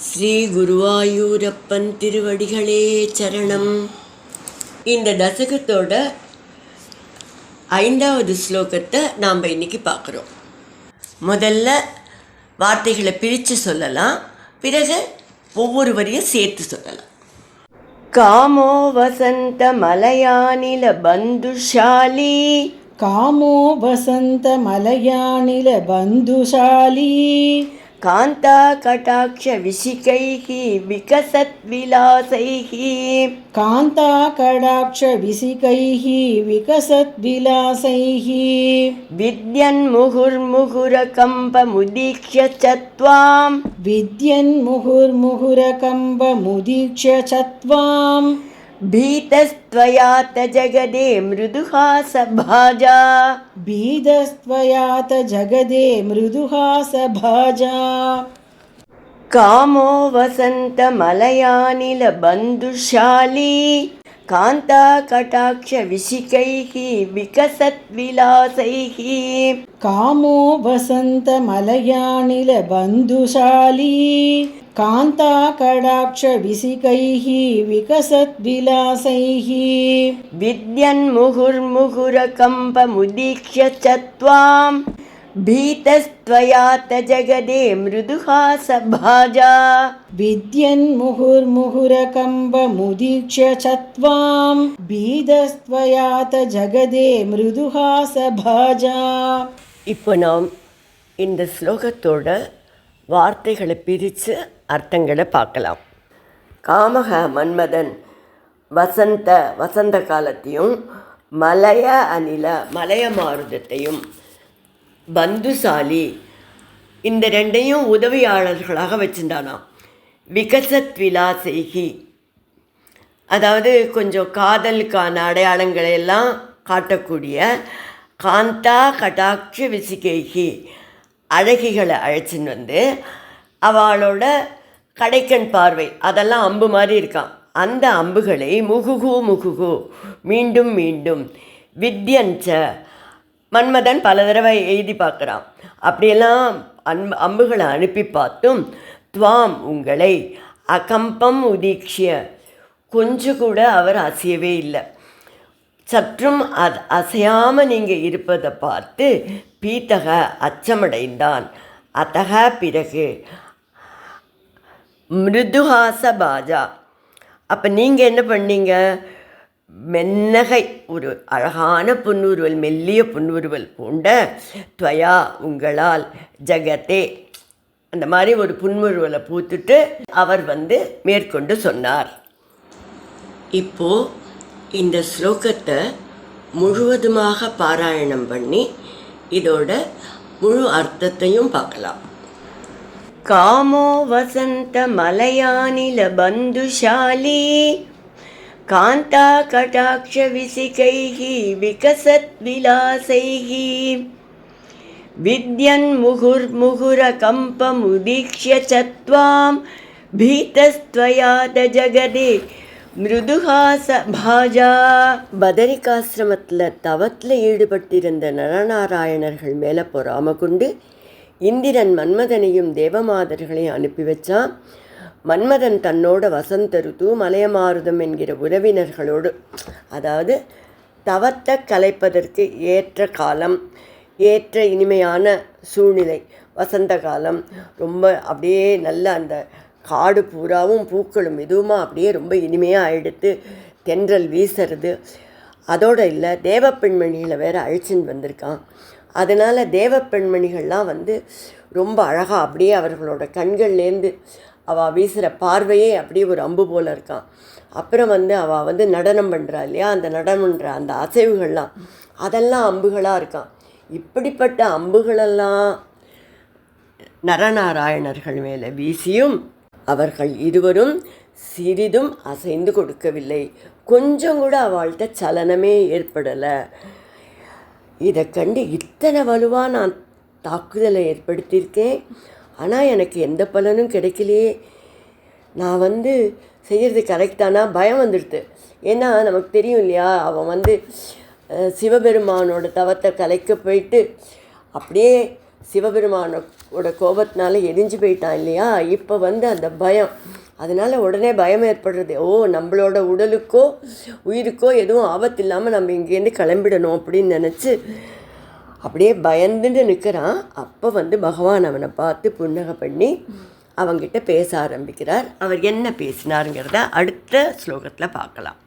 ஸ்ரீ குருவாயூரப்பன் திருவடிகளே சரணம். இந்த தசகத்தோட 5வது ஸ்லோகத்தை நாம் இன்னைக்கு பார்க்குறோம். முதல்ல வார்த்தைகளை பிரித்து சொல்லலாம், பிறகு ஒவ்வொரு வரியும் சேர்த்து சொல்லலாம். காமோ வசந்த மலையானில பந்துஷாலி, காமோ வசந்த மலையானில பந்துஷாலி, காந்தா கடாட்ச விசிகைஹி விகசத் விலாசைஹி, காந்தா கடாட்ச விசிகைஹி விகசத் விலாசைஹி, வித்யன் முகுர்முகுர கம்ப முதீக்ஷ்ய சத்வாம், வித்யன் முகுர்முகுர கம்ப முதீக்ஷ்ய சத்வாம், பீதஸ்த்வயாத ஜகதே மிருதுஹாச பாஜா, பீதஸ்த்வயாத ஜகதே மிருதுஹாச பாஜா, காமோ வசந்த மலையானில பந்துஷாலி, காந்தா கடாட்ச விசிகைஹி விகசத் விலாசைஹி, காமோ வசந்த மலையானில பந்துஷாலி, காந்தா கடாட்ச விசிகைஹி விகசத் விலாசைஹி, வித்யன் முகுர்முகுர கம்ப முதீக்ஷ்ய சத்வாம், பீதஸ்த்வயாத ஜகதே மிருதுஹாச பாஜா, வித்யன் முகுர்முகுர கம்ப முதீக்ஷ்ய சத்வாம், பீதஸ்த்வயாத ஜகதே மிருதுஹாச பாஜா. இப்போ நாம் இந்த ஸ்லோகத்தோட வார்த்தைகளை பிரித்து அர்த்தங்களை பார்க்கலாம். காமக மன்மதன் வசந்த காலத்தையும், மலைய அனில மலைய மாருதத்தையும், பந்துசாலி இந்த ரெண்டையும் உதவியாளர்களாக வச்சுருந்தானாம். விகசத் விலாசைகி, அதாவது கொஞ்சம் காதலுக்கான அடையாளங்களை எல்லாம் காட்டக்கூடிய, காந்தா கடாட்ச விசிகைகி அழகிகளை அழைச்சின்னு வந்து அவளோட கடைக்கண் பார்வை அதெல்லாம் அம்பு மாதிரி இருக்கான். அந்த அம்புகளை முகுகு மீண்டும் மீண்டும், வித்யஞ்ச மன்மதன் பல தடவை எழுதி பார்க்குறான். அப்படியெல்லாம் அம்புகளை அனுப்பி பார்த்தும், துவாம் உங்களை, அகம்பம் உதீக்ஷிய கொஞ்சம் கூட அவர் அசையவே இல்லை. சற்றும் அசையாமல் நீங்கள் இருப்பதை பார்த்து பீத்தக அச்சமடைந்தான். அத்தக பிறகு மிருதுஹாச பாஜா, அப்போ நீங்கள் என்ன பண்ணீங்க? மென்னகை, ஒரு அழகான புன்னுருவல், மெல்லிய புன்னுருவல் பூண்ட, துவயா உங்களால், ஜகத்தே அந்த மாதிரி ஒரு புன்முறுவலை பூத்துட்டு அவர் மேற்கொண்டு சொன்னார். இப்போது இந்த ஸ்லோகத்தை முழுவதுமாக பாராயணம் பண்ணி இதோட முழு அர்த்தத்தையும் பார்க்கலாம். காமோ வசந்த மலையானில பந்துஷாலி, காந்தா கடாட்ச விசிகைஹி விகசத் விலாசைஹி, வித்யன் முகுர்முகுர கம்ப முதீக்ஷ்ய சத்வாம், பீதஸ்த்வயாத ஜகதே மிருதுஹாச பாஜா. பதரிகாசிரமத்தில் தவத்தில் ஈடுபட்டிருந்த நரநாராயணர்கள் மேலே பொறாம கொண்டு இந்திரன் மன்மதனையும் தேவமாதர்களையும் அனுப்பி வச்சான். மன்மதன் தன்னோட வசந்த ருத்து மலையமாருதம் என்கிற உறவினர்களோடு, அதாவது தவத்தை கலைப்பதற்கு ஏற்ற காலம், ஏற்ற இனிமையான சூழ்நிலை, வசந்த காலம், ரொம்ப அப்படியே நல்ல அந்த காடு பூராவும் பூக்களும் இதுவுமா அப்படியே ரொம்ப இனிமையாக ஆகிடுத்து, தென்றல் வீசுறது. அதோடு இல்லை, தேவ பெண்மணிகளை வேறு அழைச்சின்னு வந்திருக்கான். அதனால் தேவ பெண்மணிகள்லாம் ரொம்ப அழகாக அப்படியே அவர்களோட கண்கள்லேருந்து அவள் வீசுகிற பார்வையே அப்படியே ஒரு அம்பு போல் இருக்கான். அப்புறம் அவள் நடனம் பண்ணுறா இல்லையா, அந்த நடனம் பண்ணுற அந்த அசைவுகள்லாம் அதெல்லாம் அம்புகளாக இருக்கான். இப்படிப்பட்ட அம்புகளெல்லாம் நரநாராயணர்கள் மேலே வீசியும் அவர்கள் இருவரும் சிறிதும் அசைந்து கொடுக்கவில்லை. கொஞ்சம் கூட அவள்கிட்ட சலனமே ஏற்படலை. இதை கண்டு இத்தனை வலுவாக நான் தாக்குதலை ஏற்படுத்தியிருக்கேன், ஆனால் எனக்கு எந்த பலனும் கிடைக்கலையே, நான் செய்கிறது கரெக்டானா பயம் வந்துடுது. ஏன்னா நமக்கு தெரியும் இல்லையா, அவன் சிவபெருமானோட தவத்தை கலைக்க போயிட்டு அப்படியே சிவபெருமானை கோபத்தினால எரிஞ்சு போயிட்டான் இல்லையா, இப்போ வந்து அந்த பயம், அதனால் உடனே பயம் ஏற்படுறது. ஓ, நம்மளோட உடலுக்கோ உயிருக்கோ எதுவும் ஆபத்து இல்லாமல் நம்ம இங்கேருந்து கிளம்பிடணும் அப்படின்னு நினச்சி அப்படியே பயந்துட்டு நிற்கிறான். அப்போ வந்து பகவான் அவனை பார்த்து புன்னகை பண்ணி அவங்கிட்ட பேச ஆரம்பிக்கிறார். அவர் என்ன பேசினாருங்கிறத அடுத்த ஸ்லோகத்தில் பார்க்கலாம்.